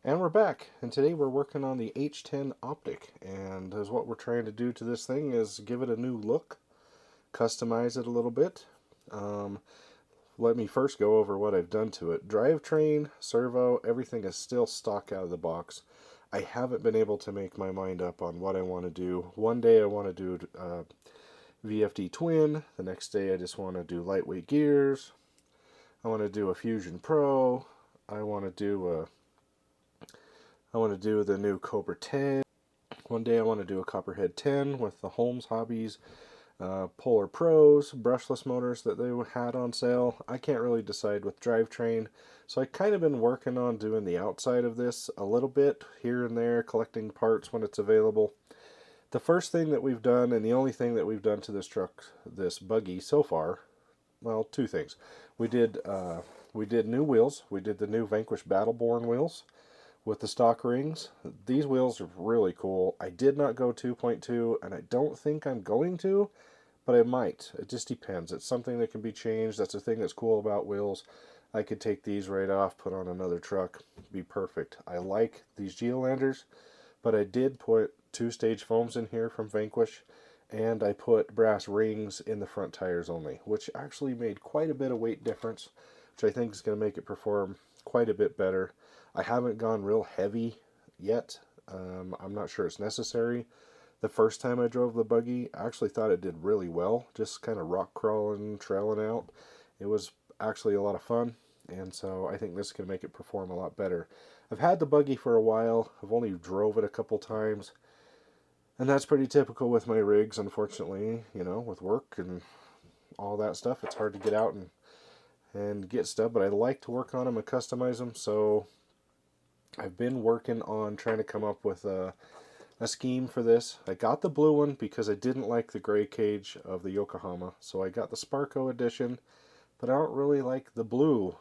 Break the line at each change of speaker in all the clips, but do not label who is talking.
And we're back, and today we're working on the h10 optic, and as what we're trying to do to this thing is give it a new look, customize it a little bit. Um, Let me first go over what I've done to it. Drivetrain, servo, everything is still stock out of the box. I haven't been able to make my mind up on what I want to do. One day I want to do VFD twin, the next day I just want to do lightweight gears, I want to do a Fusion Pro, I want to do the new Cobra 10. One day I want to do a Copperhead 10 with the Holmes Hobbies Polar Pros brushless motors that they had on sale. I can't really decide with drivetrain, so I kind of been working on doing the outside of this a little bit here and there, collecting parts when it's available. The first thing that we've done, and the only thing that we've done to this truck, this buggy so far, well, two things. We did new wheels. We did the new Vanquish Battleborn wheels with the stock rings. These wheels are really cool. I did not go 2.2, and I don't think I'm going to, but I might. It just depends. It's something that can be changed. That's the thing that's cool about wheels. I could take these right off, put on another truck, be perfect. I like these Geolanders, but I did put two-stage foams in here from Vanquish, and I put brass rings in the front tires only, which actually made quite a bit of weight difference, which I think is going to make it perform quite a bit better. I haven't gone real heavy yet. I'm not sure it's necessary. The first time I drove the buggy, I actually thought it did really well, just kind of rock crawling, trailing out. It was actually a lot of fun, and so I think this can make it perform a lot better. I've had the buggy for a while. I've only drove it a couple times, and that's pretty typical with my rigs, unfortunately. You know, with work and all that stuff, it's hard to get out and get stuff, but I like to work on them and customize them, so I've been working on trying to come up with a scheme for this. I got the blue one because I didn't like the gray cage of the Yokohama, so I got the Sparco edition, but I don't really like the blue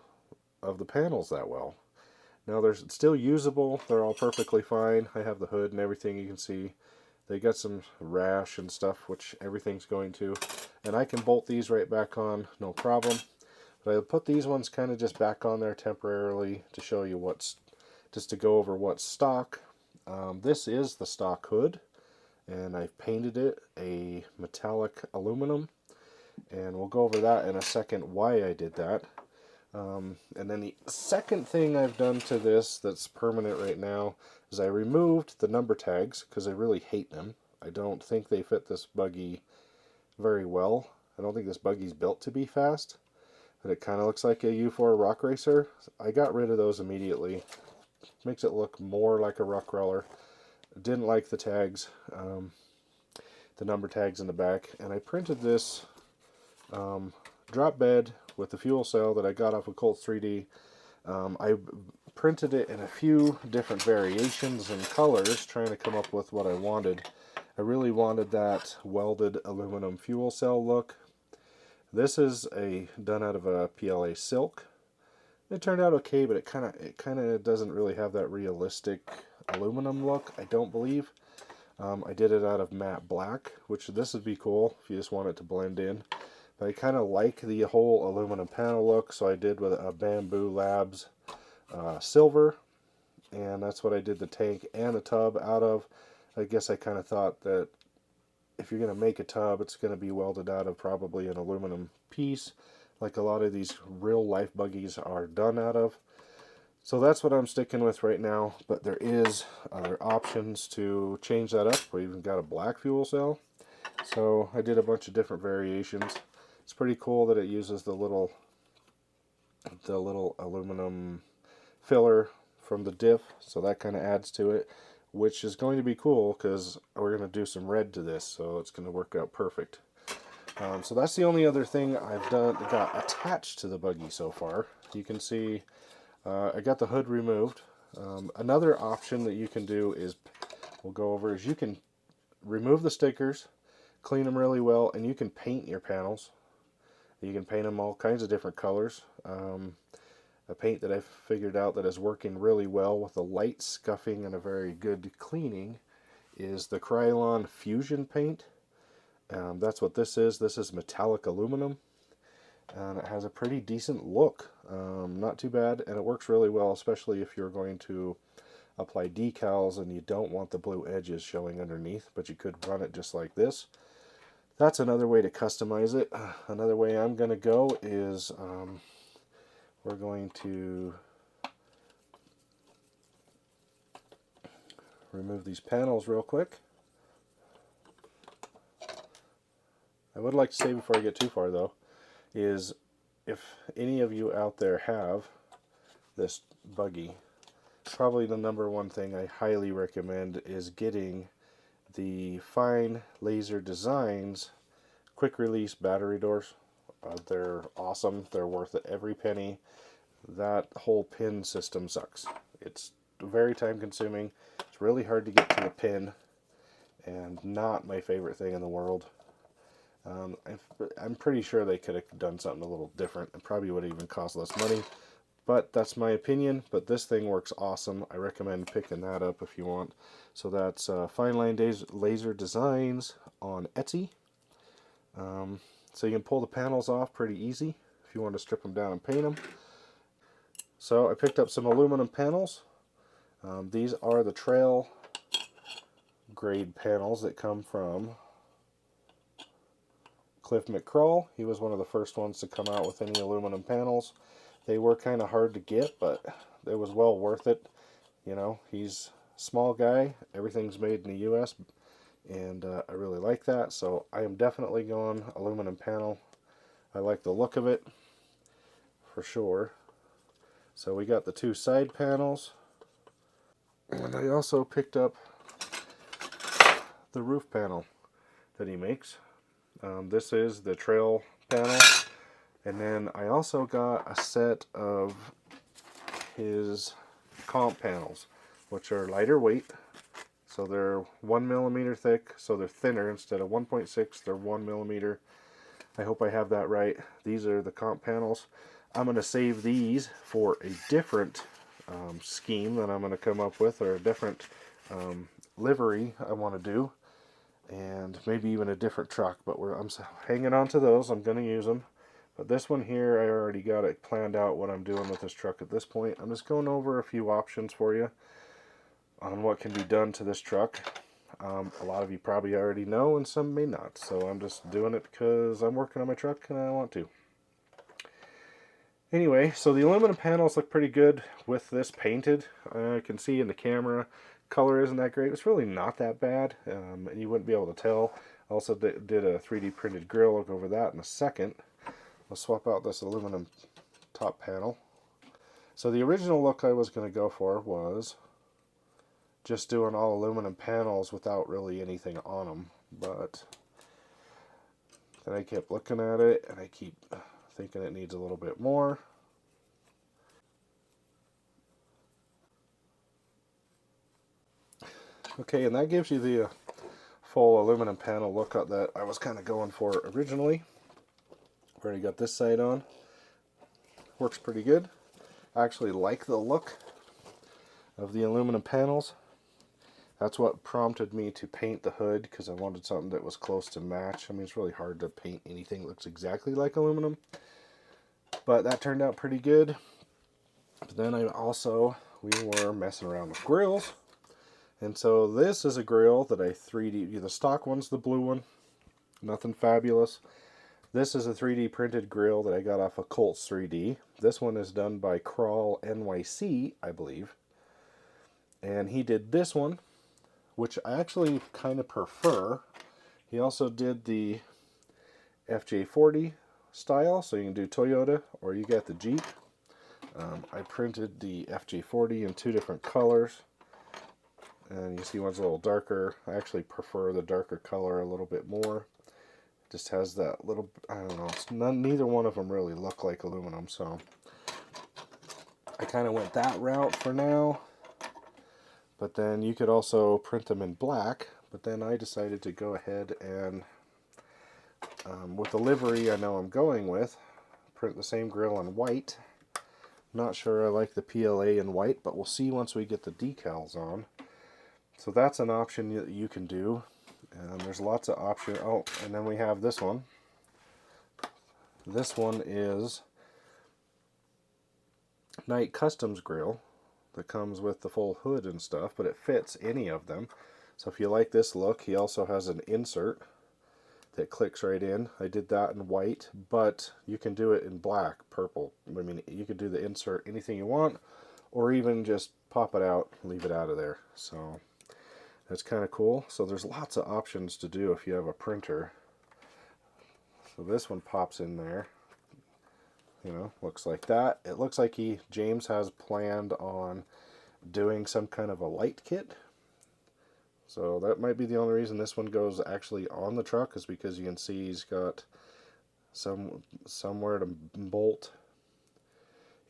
of the panels that well. Now they're still usable, they're all perfectly fine. I have the hood and everything, you can see. They got some rash and stuff, which everything's going to, and I can bolt these right back on, no problem. But I put these ones kind of just back on there temporarily to show you just to go over what's stock. This is the stock hood, and I've painted it a metallic aluminum, and we'll go over that in a second why I did that. And then the second thing I've done to this that's permanent right now is I removed the number tags because I really hate them. I don't think they fit this buggy very well. I don't think this buggy's built to be fast, but it kind of looks like a U4 rock racer. I got rid of those immediately. Makes it look more like a rock crawler. Didn't like the tags, the number tags in the back, and I printed this drop bed with the fuel cell that I got off of Colt 3D. I printed it in a few different variations and colors, trying to come up with what I wanted. I really wanted that welded aluminum fuel cell look. This is done out of a PLA silk. It turned out okay, but it kind of doesn't really have that realistic aluminum look, I don't believe. I did it out of matte black, which this would be cool if you just want it to blend in. But I kind of like the whole aluminum panel look, so I did with a Bamboo Labs silver, and that's what I did the tank and the tub out of. I guess I kind of thought that if you're going to make a tub, it's going to be welded out of probably an aluminum piece, like a lot of these real life buggies are done out of. So that's what I'm sticking with right now, but there is other options to change that up. We even got a black fuel cell, so I did a bunch of different variations. It's pretty cool that it uses the little aluminum filler from the diff, so that kind of adds to it, which is going to be cool because we're going to do some red to this, so it's going to work out perfect. So that's the only other thing I've got attached to the buggy so far. You can see I got the hood removed. Another option that you can do is, we'll go over, is you can remove the stickers, clean them really well, and you can paint your panels. You can paint them all kinds of different colors. A paint that I've figured out that is working really well with a light scuffing and a very good cleaning is the Krylon Fusion paint. That's what this is. This is metallic aluminum, and it has a pretty decent look. Not too bad, and it works really well, especially if you're going to apply decals and you don't want the blue edges showing underneath, but you could run it just like this. That's another way to customize it. Another way I'm going to go is we're going to remove these panels real quick. I would like to say before I get too far though, is if any of you out there have this buggy, probably the number one thing I highly recommend is getting the Fine Laser Designs quick release battery doors. They're awesome. They're worth it every penny. That whole pin system sucks. It's very time consuming. It's really hard to get to the pin and not my favorite thing in the world. I'm pretty sure they could have done something a little different. It probably would have even cost less money, but that's my opinion. But this thing works awesome. I recommend picking that up if you want. So that's Fine Line Laser Designs on Etsy. So you can pull the panels off pretty easy if you want to strip them down and paint them. So I picked up some aluminum panels. These are the trail grade panels that come from Cliff McCrawl. He was one of the first ones to come out with any aluminum panels. They were kind of hard to get, but it was well worth it. You know, he's a small guy. Everything's made in the US, and I really like that. So I am definitely going aluminum panel. I like the look of it for sure. So we got the two side panels, and I also picked up the roof panel that he makes. This is the trail panel, and then I also got a set of his comp panels, which are lighter weight. So they're 1 millimeter thick, so they're thinner. Instead of 1.6, they're 1 millimeter. I hope I have that right. These are the comp panels. I'm going to save these for a different scheme that I'm going to come up with, or a different livery I want to do, and maybe even a different truck. But I'm hanging on to those. I'm going to use them. But this one here, I already got it planned out what I'm doing with this truck at this point. I'm just going over a few options for you on what can be done to this truck. A lot of you probably already know, and some may not. So I'm just doing it because I'm working on my truck and I want to. Anyway, so the aluminum panels look pretty good with this painted. I can see in the camera, color isn't that great. It's really not that bad, and you wouldn't be able to tell. I also did a 3D printed grill. I'll go over that in a second. I'll swap out this aluminum top panel. So the original look I was going to go for was just doing all aluminum panels without really anything on them, but then I kept looking at it and I keep thinking it needs a little bit more. Okay, and that gives you the full aluminum panel look that I was kind of going for originally. Already got this side on. Works pretty good. I actually like the look of the aluminum panels. That's what prompted me to paint the hood, because I wanted something that was close to match. I mean, it's really hard to paint anything that looks exactly like aluminum, but that turned out pretty good. But then we were messing around with grills, and so this is a grill that I 3D, the stock one's the blue one, nothing fabulous. This is a 3D printed grill that I got off of Colts 3D. This one is done by Crawl NYC, I believe, and he did this one, which I actually kind of prefer. He also did the FJ40 style, so you can do Toyota or you get the Jeep. I printed the FJ40 in two different colors, and you see one's a little darker. I actually prefer the darker color a little bit more. It just has that little, I don't know, neither one of them really look like aluminum, so I kind of went that route for now. But then you could also print them in black, but then I decided to go ahead and, with the livery I know I'm going with, print the same grill in white. Not sure I like the PLA in white, but we'll see once we get the decals on. So that's an option that you can do, and there's lots of options. Oh, and then we have this one. This one is Night Customs Grill. that comes with the full hood and stuff, but it fits any of them. So if you like this look, he also has an insert that clicks right in. I did that in white, but you can do it in black, purple. I mean, you could do the insert anything you want, or even just pop it out, leave it out of there. So that's kind of cool. So there's lots of options to do if you have a printer. So this one pops in there. You know, looks like that. It looks like James has planned on doing some kind of a light kit. So that might be the only reason this one goes actually on the truck, is because you can see he's got somewhere to bolt.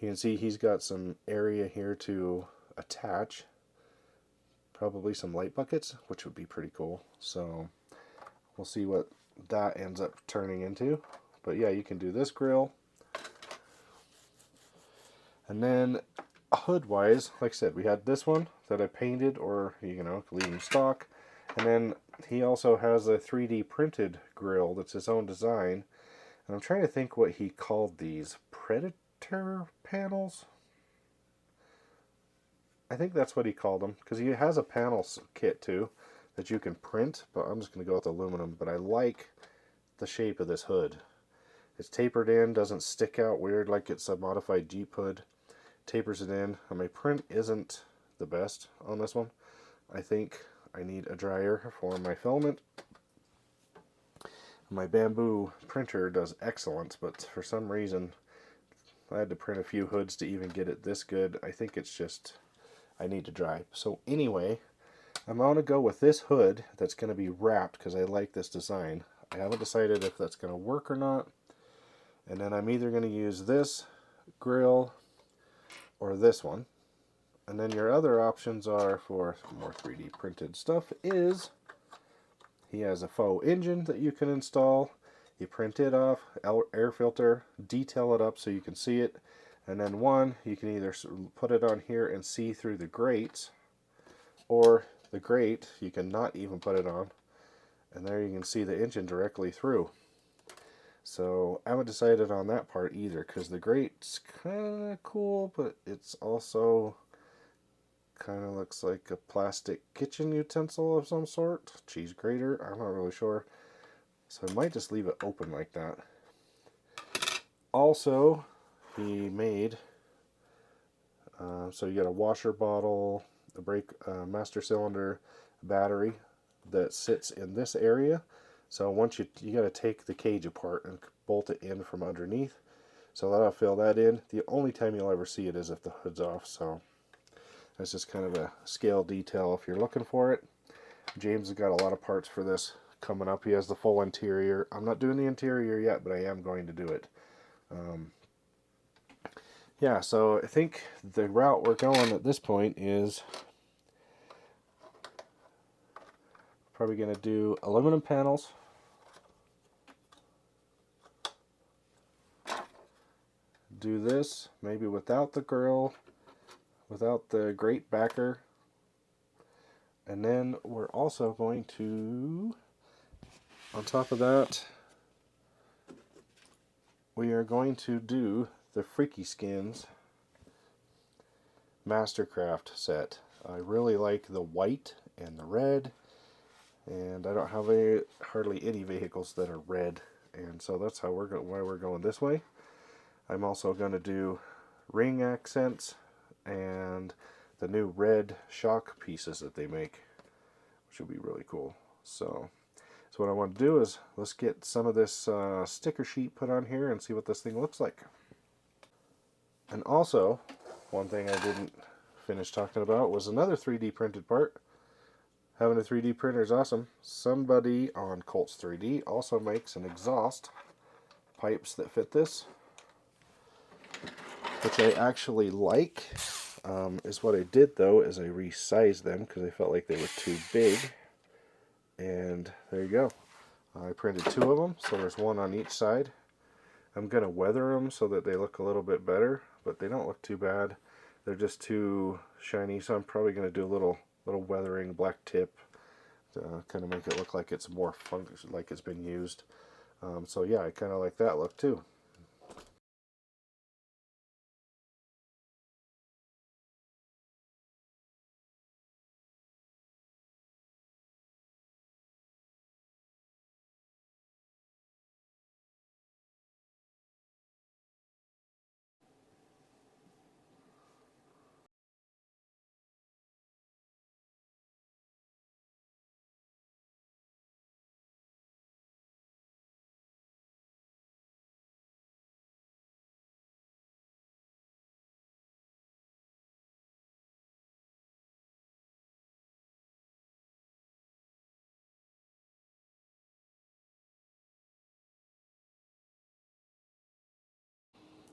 You can see he's got some area here to attach. Probably some light buckets, which would be pretty cool. So we'll see what that ends up turning into. But yeah, you can do this grill. And then hood wise, like I said, we had this one that I painted, or you know, leave him stock. And then he also has a 3D printed grill that's his own design. And I'm trying to think what he called these. Predator panels? I think that's what he called them, because he has a panel kit too that you can print, but I'm just going to go with aluminum. But I like the shape of this hood. It's tapered in, doesn't stick out weird like it's a modified Jeep hood. Tapers it in, and my print isn't the best on this one. I think I need a dryer for my filament. My bamboo printer does excellent, but for some reason I had to print a few hoods to even get it this good. I think it's just I need to dry. So anyway, I'm going to go with this hood that's going to be wrapped because I like this design. I haven't decided if that's going to work or not. And then I'm either going to use this grill or this one. And then your other options are, for more 3D printed stuff, is he has a faux engine that you can install. You print it off, air filter, detail it up so you can see it. And then one, you can either put it on here and see through the grates, or the grate, you can not even put it on. And there you can see the engine directly through. So I haven't decided on that part either, because the grate's kind of cool, but it's also kind of looks like a plastic kitchen utensil of some sort. Cheese grater, I'm not really sure. So I might just leave it open like that. Also, he made, so you got a washer bottle, a brake, master cylinder, battery that sits in this area. So once you got to take the cage apart and bolt it in from underneath. So that'll fill that in. The only time you'll ever see it is if the hood's off. So that's just kind of a scale detail if you're looking for it. James has got a lot of parts for this coming up. He has the full interior. I'm not doing the interior yet, but I am going to do it. Yeah, so I think the route we're going at this point is probably going to do aluminum panels. Do this, maybe without the grill, without the grate backer. And then we're also going to, on top of that, we are going to do the freqskinz Mastercraft set. I really like the white and the red, and I don't have hardly any vehicles that are red, and so that's how why we're going this way. I'm also going to do ring accents and the new red shock pieces that they make, which will be really cool. So what I want to do is let's get some of this sticker sheet put on here and see what this thing looks like. And also, one thing I didn't finish talking about was another 3D printed part. Having a 3D printer is awesome. Somebody on Colts 3D also makes an exhaust pipes that fit this, which I actually like. Is what I did though is I resized them because I felt like they were too big. And there you go. I printed 2 of them, so there's one on each side. I'm going to weather them so that they look a little bit better, but they don't look too bad. They're just too shiny, so I'm probably going to do a little weathering black tip to kind of make it look like it's more function, like it's been used. So yeah, I kind of like that look too.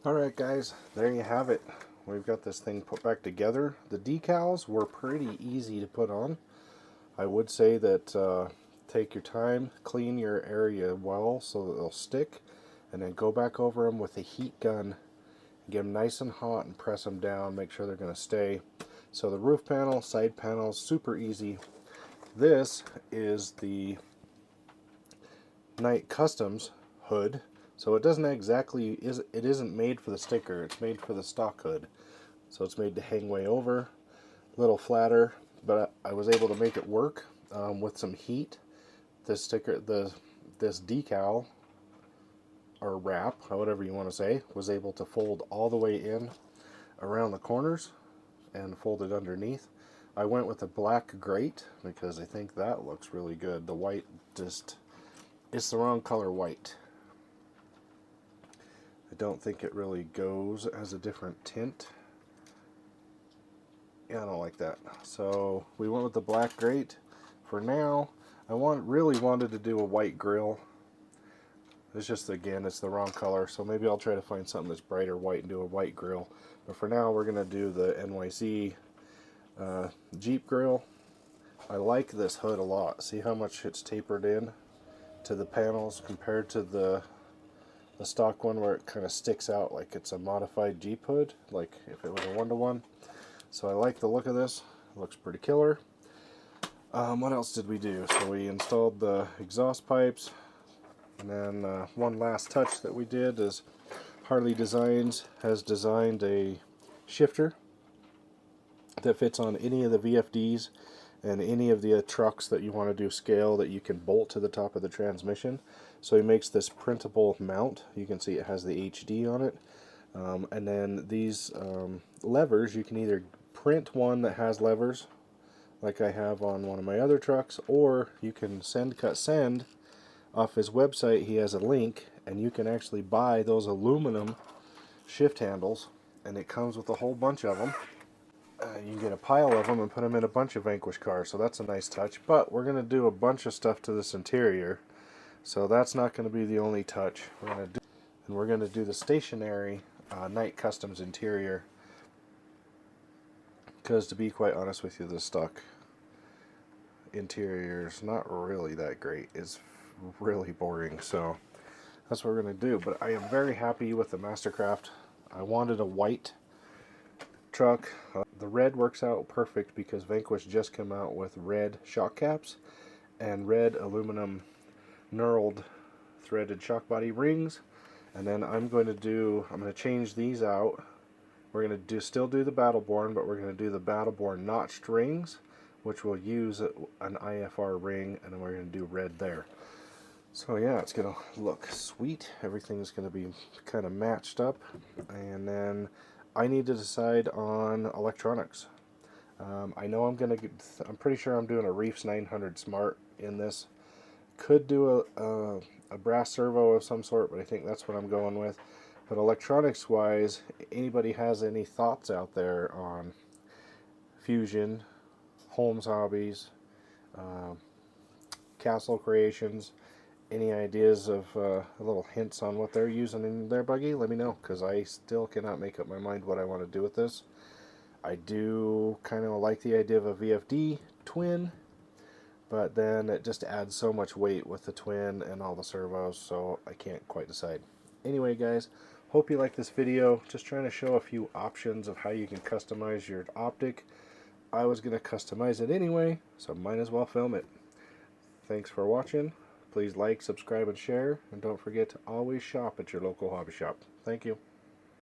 Alright guys, there you have it. We've got this thing put back together. The decals were pretty easy to put on. I would say that take your time, clean your area well so that they'll stick, and then go back over them with a heat gun. Get them nice and hot and press them down, make sure they're going to stay. So the roof panel, side panels, super easy. This is the Night Customs hood. So it doesn't exactly, it isn't made for the sticker, it's made for the stock hood. So it's made to hang way over, a little flatter, but I was able to make it work with some heat. This sticker, this decal, or wrap, whatever you want to say, was able to fold all the way in around the corners and fold it underneath. I went with a black grate because I think that looks really good. The white just, it's the wrong color white. I don't think it really goes as a different tint. Yeah, I don't like that. So we went with the black grate. For now, I really wanted to do a white grill. It's just, again, it's the wrong color, so maybe I'll try to find something that's brighter white and do a white grill. But for now, we're going to do the NYC Jeep grill. I like this hood a lot. See how much it's tapered in to the panels compared to the stock one where it kind of sticks out like it's a modified Jeep hood, like if it was a one-to-one. So I like the look of this. It looks pretty killer. What else did we do? So we installed the exhaust pipes. And then one last touch that we did is Harley Designs has designed a shifter that fits on any of the VFDs and any of the trucks that you want to do scale that you can bolt to the top of the transmission. So he makes this printable mount. You can see it has the HD on it. And then these levers, you can either print one that has levers like I have on one of my other trucks, or you can send, cut, send. Off his website he has a link and you can actually buy those aluminum shift handles, and it comes with a whole bunch of them. You can get a pile of them and put them in a bunch of Vanquish cars, so that's a nice touch. But we're going to do a bunch of stuff to this interior, so that's not going to be the only touch. We're going to do the stationary Night Customs interior, because to be quite honest with you, the stock interior is not really that great. It's really boring, so that's what we're going to do. But I am very happy with the Mastercraft. I wanted a white truck. The red works out perfect because Vanquish just came out with red shock caps and red aluminum knurled threaded shock body rings. And then I'm going to change these out. We're going to still do the Battleborn, but we're going to do the Battleborn notched rings, which will use an IFR ring, and then we're going to do red there. So yeah, it's going to look sweet. Everything's going to be kind of matched up. And then I need to decide on electronics. I know I'm pretty sure I'm doing a Reefs 900 Smart in this. Could do a brass servo of some sort, but I think that's what I'm going with. But electronics wise, anybody has any thoughts out there on Fusion, Holmes Hobbies, Castle Creations, any ideas of little hints on what they're using in their buggy? Let me know, because I still cannot make up my mind what I want to do with this. I do kind of like the idea of a VFD twin, but then it just adds so much weight with the twin and all the servos, so I can't quite decide. Anyway guys, hope you like this video. Just trying to show a few options of how you can customize your optic. I was going to customize it anyway, so might as well film it. Thanks for watching. Please like, subscribe, and share, and don't forget to always shop at your local hobby shop. Thank you.